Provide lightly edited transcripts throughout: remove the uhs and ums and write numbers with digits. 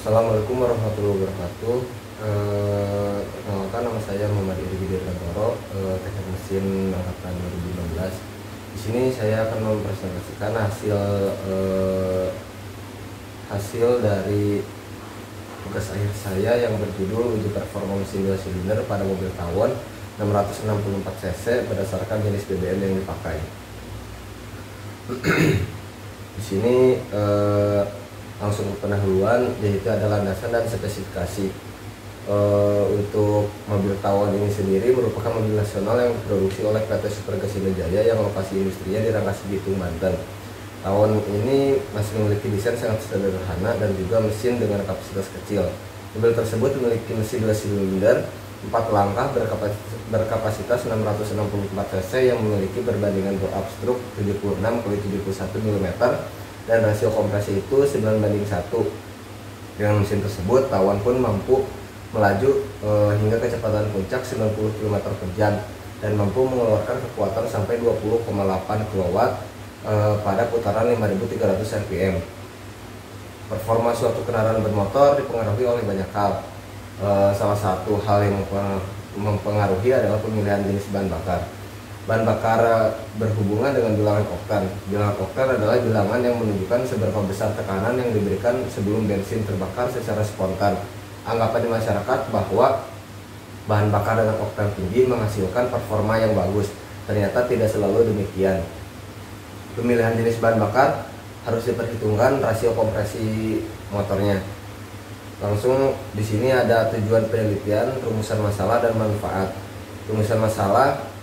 Assalamualaikum warahmatullahi wabarakatuh. Perkenalkan, nama saya Muhammad Iri Dirgantoro, teknik mesin angkatan 2016. Di sini saya akan mempresentasikan hasil dari tugas akhir saya yang berjudul uji performa mesin 2 silinder pada mobil tawon 664 cc berdasarkan jenis BBM yang dipakai. Di sini langsung ke pendahuluan, yaitu ada landasan dan spesifikasi. Untuk mobil tawon ini sendiri merupakan mobil nasional yang diproduksi oleh PT Super Gasindo Jaya yang lokasi industrinya di Rangkas Bitung, Banten. Tawon ini masih memiliki desain sangat sederhana dan juga mesin dengan kapasitas kecil. Mobil tersebut memiliki mesin 2 silinder 4 langkah berkapasitas 664 cc yang memiliki perbandingan bore upstroke 76/71 mm dan rasio kompresi itu 9:1. Dengan mesin tersebut, tawon pun mampu melaju hingga kecepatan puncak 90 km per jam dan mampu mengeluarkan kekuatan sampai 20,8 kW pada putaran 5.300 rpm. Performa suatu kendaraan bermotor dipengaruhi oleh banyak hal. Salah satu hal yang mempengaruhi adalah pemilihan jenis bahan bakar. Bahan bakar berhubungan dengan bilangan oktan. Bilangan oktan adalah bilangan yang menunjukkan seberapa besar tekanan yang diberikan sebelum bensin terbakar secara spontan. Anggapan di masyarakat bahwa bahan bakar dengan oktan tinggi menghasilkan performa yang bagus. Ternyata tidak selalu demikian. Pemilihan jenis bahan bakar harus diperhitungkan rasio kompresi motornya. Langsung di sini ada tujuan penelitian, rumusan masalah dan manfaat. Rumusan masalah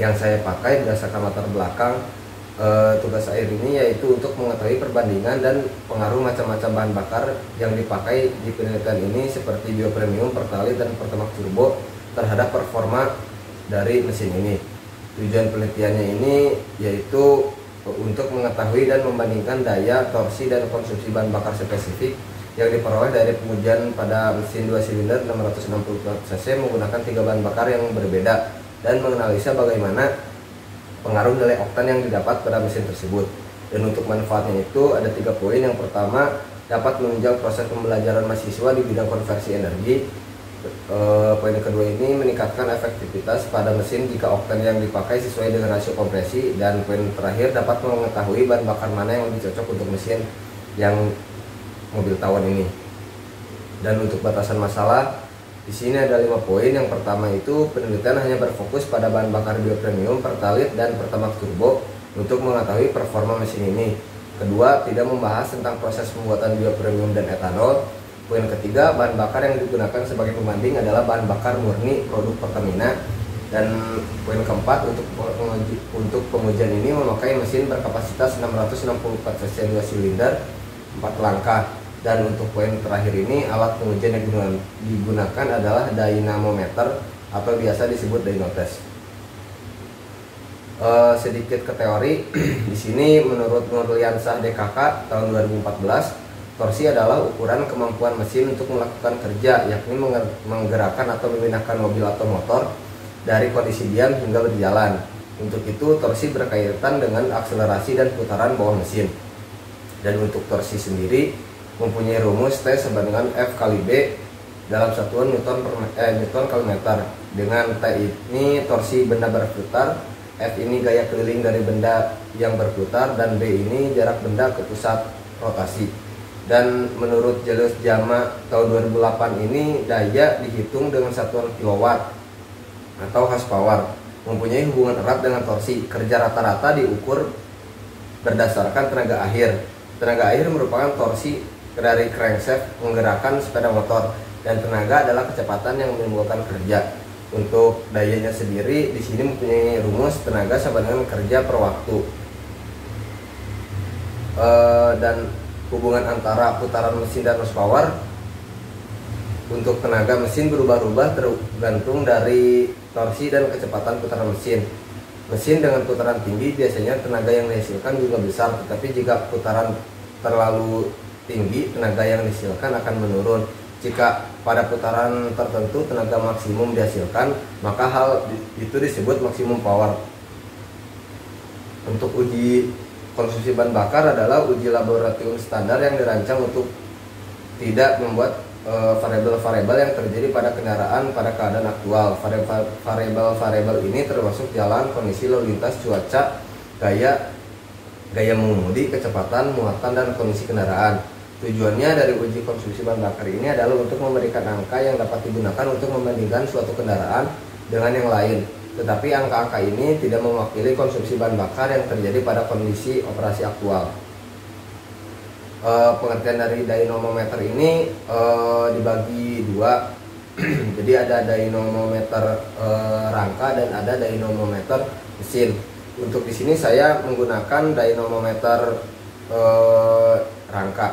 yang saya pakai berdasarkan latar belakang tugas akhir ini, yaitu untuk mengetahui perbandingan dan pengaruh macam-macam bahan bakar yang dipakai di penelitian ini seperti biopremium, pertalite, dan pertamax turbo terhadap performa dari mesin ini. Tujuan penelitiannya ini yaitu untuk mengetahui dan membandingkan daya, torsi, dan konsumsi bahan bakar spesifik yang diperoleh dari pengujian pada mesin 2 silinder 664 cc menggunakan 3 bahan bakar yang berbeda dan menganalisa bagaimana pengaruh nilai oktan yang didapat pada mesin tersebut. Dan untuk manfaatnya itu ada 3 poin. Yang pertama, dapat menunjang proses pembelajaran mahasiswa di bidang konversi energi. Poin kedua ini meningkatkan efektivitas pada mesin jika oktan yang dipakai sesuai dengan rasio kompresi. Dan poin terakhir, dapat mengetahui bahan bakar mana yang lebih cocok untuk mesin yang mobil tawon ini. Dan untuk batasan masalah, di sini ada 5 poin. Yang pertama itu, penelitian hanya berfokus pada bahan bakar biopremium, pertalite, dan pertamax turbo untuk mengetahui performa mesin ini. Kedua, tidak membahas tentang proses pembuatan biopremium dan etanol. Poin ketiga, bahan bakar yang digunakan sebagai pembanding adalah bahan bakar murni produk Pertamina. Dan poin keempat, untuk pengujian ini memakai mesin berkapasitas 664 cc 2 silinder 4 langkah. Dan untuk poin terakhir ini, alat pengujian yang digunakan adalah dynamometer atau biasa disebut dynotes. Sedikit ke teori. Di sini menurut Nurliansah DKK tahun 2014, torsi adalah ukuran kemampuan mesin untuk melakukan kerja, yakni menggerakkan atau memindahkan mobil atau motor dari kondisi diam hingga berjalan. Untuk itu, torsi berkaitan dengan akselerasi dan putaran bawah mesin. Dan untuk torsi sendiri mempunyai rumus T sama dengan F kali B dalam satuan Newton kali meter. Dengan T ini torsi benda berputar, F ini gaya keliling dari benda yang berputar, dan B ini jarak benda ke pusat rotasi. Dan menurut Julius Jama tahun 2008 ini, daya dihitung dengan satuan kilowatt atau horsepower, mempunyai hubungan erat dengan torsi. Kerja rata-rata diukur berdasarkan tenaga akhir. Tenaga akhir merupakan torsi dari crankshaft menggerakkan sepeda motor, dan tenaga adalah kecepatan yang menimbulkan kerja. Untuk dayanya sendiri di sini mempunyai rumus tenaga sama dengan kerja per waktu. Dan hubungan antara putaran mesin dan horsepower untuk tenaga mesin berubah-ubah tergantung dari torsi dan kecepatan putaran mesin. Mesin dengan putaran tinggi biasanya tenaga yang dihasilkan juga besar, tetapi jika putaran terlalu tinggi, tenaga yang dihasilkan akan menurun. Jika pada putaran tertentu tenaga maksimum dihasilkan, maka hal itu disebut maksimum power. Untuk uji konsumsi bahan bakar adalah uji laboratorium standar yang dirancang untuk tidak membuat variabel-variabel yang terjadi pada kendaraan pada keadaan aktual. Variabel-variabel ini termasuk jalan, kondisi lalu lintas, cuaca, gaya mengemudi, kecepatan, muatan, dan kondisi kendaraan. Tujuannya dari uji konsumsi bahan bakar ini adalah untuk memberikan angka yang dapat digunakan untuk membandingkan suatu kendaraan dengan yang lain. Tetapi angka-angka ini tidak mewakili konsumsi bahan bakar yang terjadi pada kondisi operasi aktual. Pengertian dari dynamometer ini dibagi dua. Jadi ada dynamometer rangka dan ada dynamometer mesin. Untuk di sini saya menggunakan dynamometer rangka.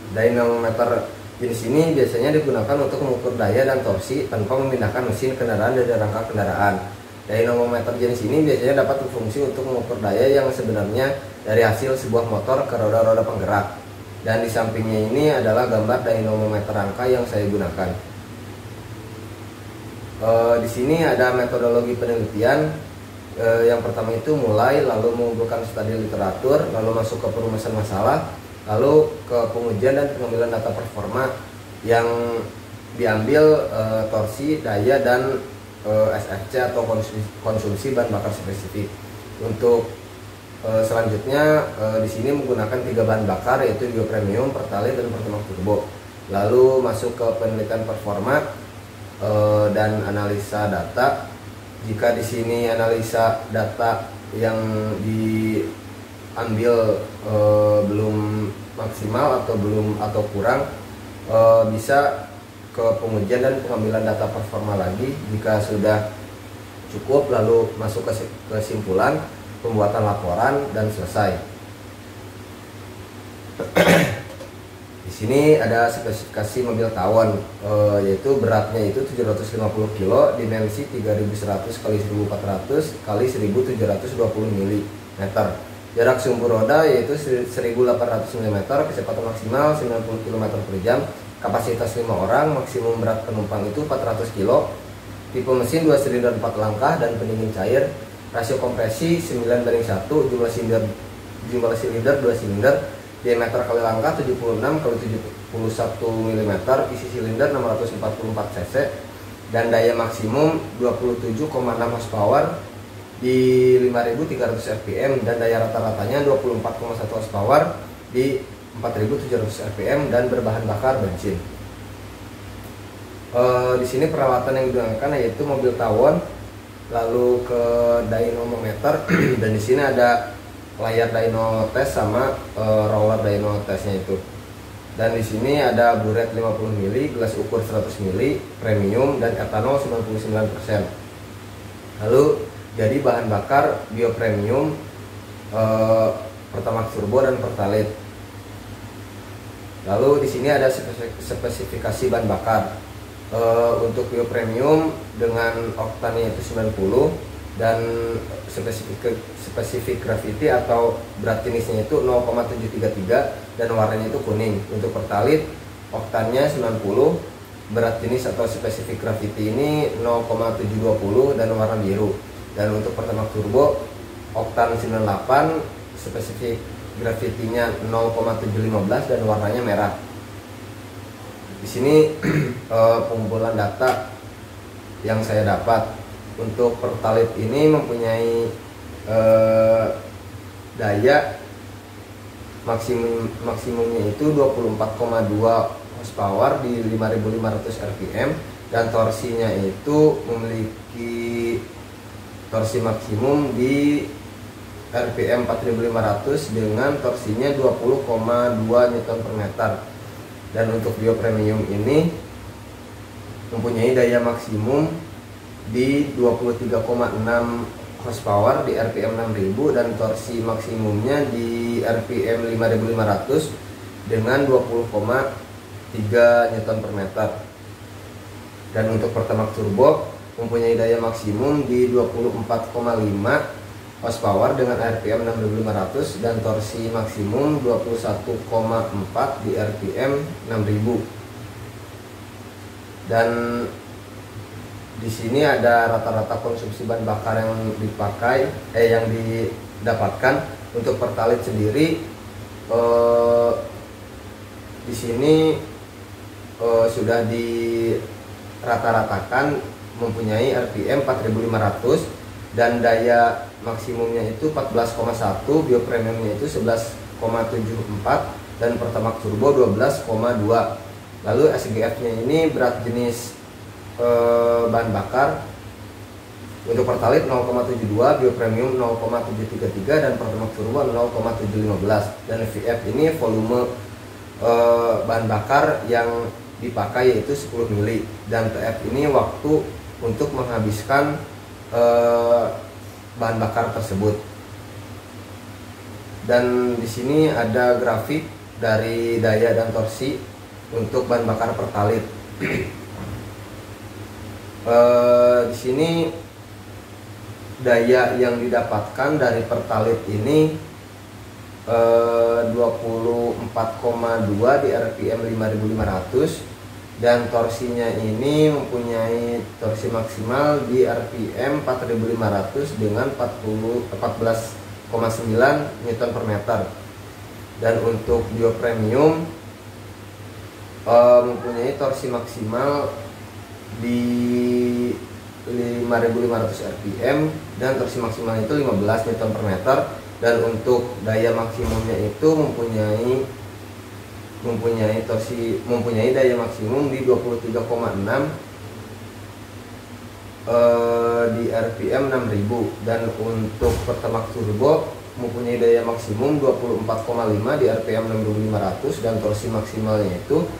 Dynamometer jenis ini biasanya digunakan untuk mengukur daya dan torsi tanpa memindahkan mesin kendaraan dari rangka kendaraan. Dynamometer jenis ini biasanya dapat berfungsi untuk mengukur daya yang sebenarnya dari hasil sebuah motor ke roda-roda penggerak. Dan di sampingnya ini adalah gambar dynamometer rangka yang saya gunakan. Di sini ada metodologi penelitian. Yang pertama itu mulai, lalu mengumpulkan studi literatur, lalu masuk ke perumusan masalah, lalu ke pengujian dan pengambilan data performa yang diambil torsi, daya, dan SFC atau konsumsi bahan bakar spesifik. Untuk selanjutnya di sini menggunakan 3 bahan bakar, yaitu biopremium, pertalite, dan pertamax turbo. Lalu masuk ke penelitian performa dan analisa data. Jika di sini analisa data yang diambil belum maksimal atau kurang, bisa ke pengujian dan pengambilan data performa lagi. Jika sudah cukup, lalu masuk ke kesimpulan, pembuatan laporan, dan selesai. Di sini ada spesifikasi mobil tawon, yaitu beratnya itu 750 kg, dimensi 3100 x 1400 x 1720 mm. Jarak sumbu roda yaitu 1800 mm, kecepatan maksimal 90 km per jam, kapasitas 5 orang, maksimum berat penumpang itu 400 kg. Tipe mesin 2 silinder 4 langkah dan pendingin cair. Rasio kompresi 9:1, jumlah silinder 2 silinder. Diameter kali langkah 76 x 71 mm, isi silinder 644 cc, dan daya maksimum 27,6 horsepower di 5300 rpm, dan daya rata-ratanya 24,1 horsepower di 4700 rpm, dan berbahan bakar bensin. Di sini peralatan yang digunakan yaitu mobil tawon, lalu ke dynamometer dan di sini ada layar dyno test sama roller dyno testnya itu. Dan di sini ada buret 50 mili, gelas ukur 100 mili, premium, dan etanol 99%. Lalu jadi bahan bakar biopremium, pertamax turbo, dan pertalite. Lalu di sini ada spesifikasi bahan bakar. Untuk biopremium dengan oktannya itu 90 dan spesifik gravity atau berat jenisnya itu 0,733 dan warnanya itu kuning. Untuk pertalite oktannya 90, berat jenis atau spesifik gravity ini 0,720 dan warna biru. Dan untuk pertamax turbo oktan 98, spesifik gravity-nya 0,715 dan warnanya merah. Di sini pengumpulan data yang saya dapat. Untuk pertalite ini mempunyai daya maksimumnya itu 24,2 horsepower di 5500 rpm, dan torsinya itu memiliki torsi maksimum di rpm 4500 dengan torsinya 20,2 Nm/meter. Dan untuk biopremium ini mempunyai daya maksimum di 23,6 horsepower di rpm 6000 dan torsi maksimumnya di rpm 5500 dengan 20,3 Nm/meter. Dan untuk pertamax turbo mempunyai daya maksimum di 24,5 horsepower dengan rpm 6500 dan torsi maksimum 21,4 di rpm 6000. Dan di sini ada rata-rata konsumsi bahan bakar yang didapatkan Untuk Pertalite sendiri di sini sudah dirata-ratakan mempunyai RPM 4500 dan daya maksimumnya itu 14,1, bio premiumnya itu 11,74 dan Pertamax Turbo 12,2. Lalu SGF-nya ini berat jenis bahan bakar untuk Pertalite 0,72, bio premium 0,733 dan Pertamax Turbo 0,715. Dan VF ini volume bahan bakar yang dipakai yaitu 10 mili dan TF ini waktu untuk menghabiskan bahan bakar tersebut. Dan di sini ada grafik dari daya dan torsi untuk bahan bakar Pertalite. Di sini daya yang didapatkan dari Pertalite ini 24,2 di RPM 5500 dan torsinya ini mempunyai torsi maksimal di RPM 4500 dengan 14,9 Newton per meter. Dan untuk bio premium mempunyai torsi maksimal di 5500 RPM dan torsi maksimal itu 15 Newton per meter. Dan untuk daya maksimumnya itu mempunyai daya maksimum di 23,6 di RPM 6000. Dan untuk Pertamax Turbo mempunyai daya maksimum 24,5 di RPM 6500 dan torsi maksimalnya itu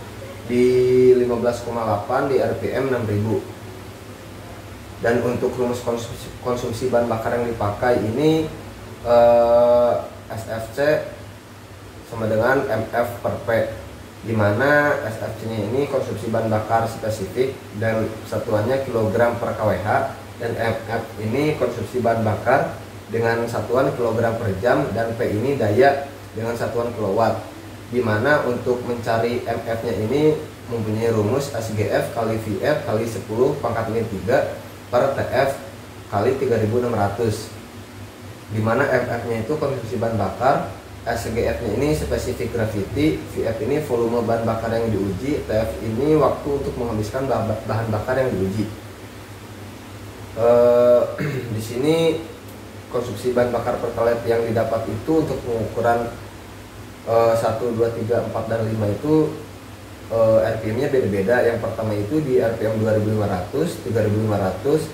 di 15,8 di RPM 6000. Dan untuk rumus konsumsi bahan bakar yang dipakai ini SFC sama dengan MF per P, dimana SFC-nya ini konsumsi bahan bakar spesifik dan satuannya kilogram per kWh, dan MF ini konsumsi bahan bakar dengan satuan kilogram per jam, dan P ini daya dengan satuan kilowatt. Dimana untuk mencari MF-nya ini mempunyai rumus SGF kali VF kali 10 pangkat min 3 per TF kali 3600, dimana MF-nya itu konsumsi bahan bakar, SGF-nya ini spesifik gravity, VF ini volume bahan bakar yang diuji, TF ini waktu untuk menghabiskan bahan bakar yang diuji. Di sini konsumsi bahan bakar Pertalite yang didapat itu untuk pengukuran 1, 2, 3, 4, dan 5 itu RPM-nya beda-beda. Yang pertama itu di RPM 2500, 3500,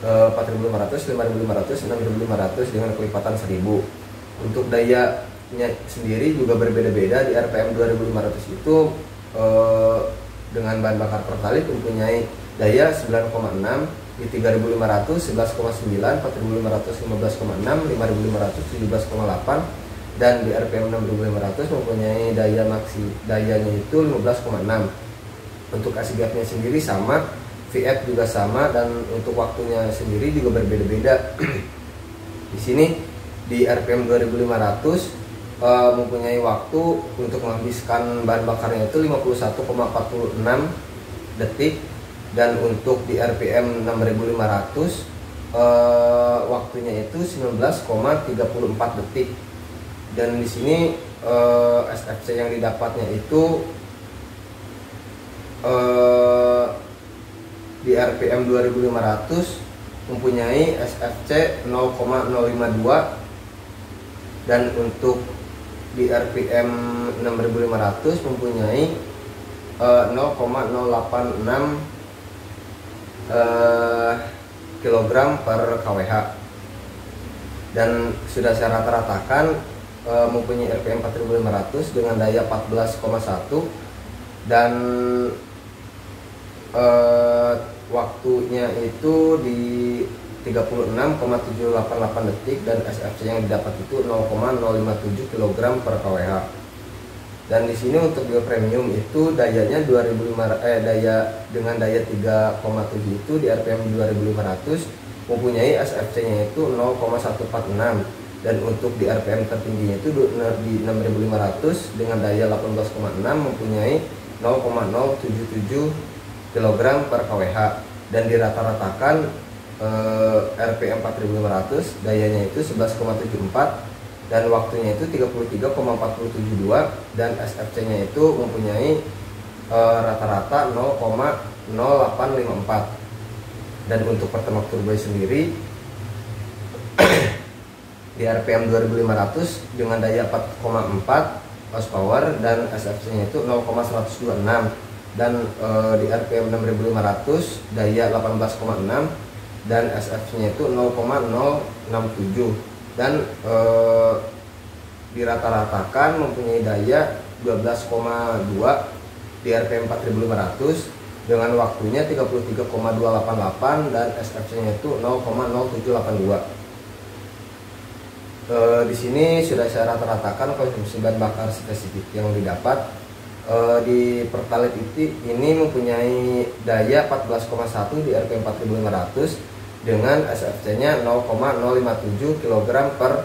4500, 5500, 6500 dengan kelipatan 1000. Untuk dayanya sendiri juga berbeda-beda. Di RPM 2500 itu dengan bahan bakar Pertalite mempunyai daya 9,6, di 3500 11,9, 4500 15,6, 5500 17,8, dan di RPM 6500 mempunyai dayanya itu 15,6. Untuk SGF-nya sendiri sama, VF juga sama, dan untuk waktunya sendiri juga berbeda-beda. Di sini di RPM 2500 mempunyai waktu untuk menghabiskan bahan bakarnya itu 51,46 detik, dan untuk di RPM 6500 waktunya itu 19,34 detik. Dan di sini SFC yang didapatnya itu di RPM 2500 mempunyai SFC 0,052, dan untuk di RPM 6500 mempunyai 0,086 kg per kWh. Dan sudah saya rata-ratakan mempunyai RPM 4500 dengan daya 14,1 dan waktunya itu di 36,788 detik, dan SFC yang didapat itu 0,057 kg per kWh. Dan di sini untuk bio premium itu dayanya daya dengan daya 3,7 itu di RPM 2500 mempunyai SFC-nya itu 0,146, dan untuk di RPM tertingginya itu di 6500 dengan daya 18,6 mempunyai 0,077 kg per kWh. Dan dirata-ratakan RPM 4500 dayanya itu 11,74, dan waktunya itu 33,472 dan SFC-nya itu mempunyai rata-rata 0,0854. Dan untuk Pertamax Turbo sendiri di RPM 2500 dengan daya 4,4 horsepower dan SFC-nya itu 0,126, dan di RPM 6500 daya 18,6 dan SFC-nya itu 0,067, dan dirata-ratakan mempunyai daya 12,2 di RPM 4500 dengan waktunya 33,288 dan SFC-nya itu 0,0782. Di sini sudah saya rata-ratakan konsumsi bahan bakar spesifik yang didapat. Di Pertalite ini mempunyai daya 14,1 di RPM 4500 dengan SFC-nya 0,057 kg per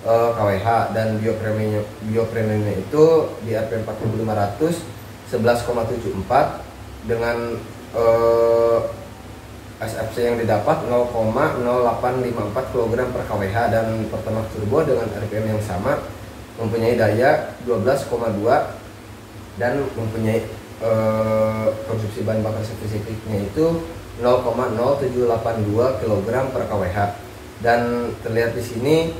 kWh, dan biopremiumnya itu di RPM 4500 11,74 dengan SFC yang didapat 0,0854 kg per kWh, dan Pertamax Turbo dengan RPM yang sama mempunyai daya 12,2 dan mempunyai konsumsi bahan bakar spesifiknya itu 0,0782 kg per kWh. Dan terlihat di sini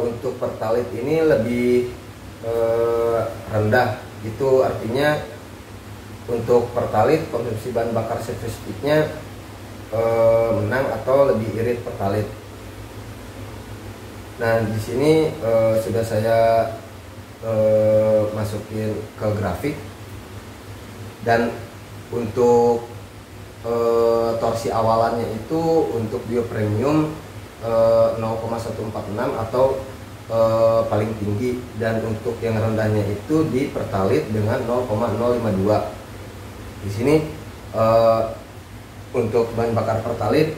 untuk Pertalite ini lebih rendah, itu artinya untuk Pertalite konsumsi bahan bakar spesifiknya menang atau lebih irit Pertalite. Nah, di sini sudah saya masukin ke grafik, dan untuk torsi awalannya itu untuk bio premium 0,146 atau paling tinggi, dan untuk yang rendahnya itu di Pertalite dengan 0,052. Di sini untuk bahan bakar Pertalite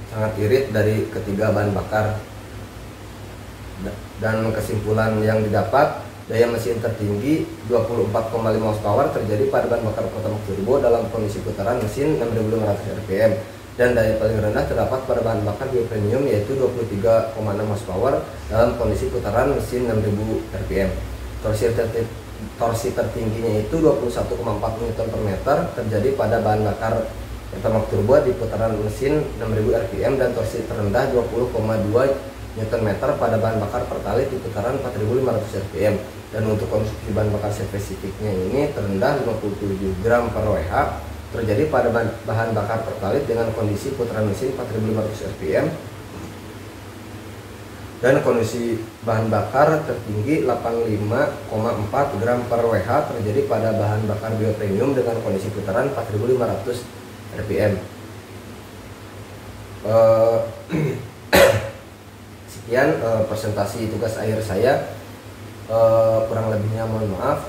sangat irit dari ketiga bahan bakar, dan kesimpulan yang didapat, daya mesin tertinggi 24,5 horsepower terjadi pada bahan bakar Pertamax Turbo dalam kondisi putaran mesin 6500 rpm, dan daya paling rendah terdapat pada bahan bakar bio premium yaitu 23,6 horsepower dalam kondisi putaran mesin 6000 rpm. Torsi tertingginya itu 21,4 Nm terjadi pada bahan bakar Pertamax Turbo di putaran mesin 6000 rpm, dan torsi terendah 20,2 Nm pada bahan bakar Pertalite di putaran 4500 rpm. Dan untuk konsumsi bahan bakar spesifiknya ini terendah 57 gram per Wh terjadi pada bahan bakar Pertalite dengan kondisi putaran mesin 4500 rpm, dan kondisi bahan bakar tertinggi 85,4 gram per Wh terjadi pada bahan bakar bio premium dengan kondisi putaran 4500 rpm. Sekian presentasi tugas akhir saya. Kurang lebihnya mohon maaf.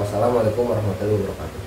Wassalamualaikum warahmatullahi wabarakatuh.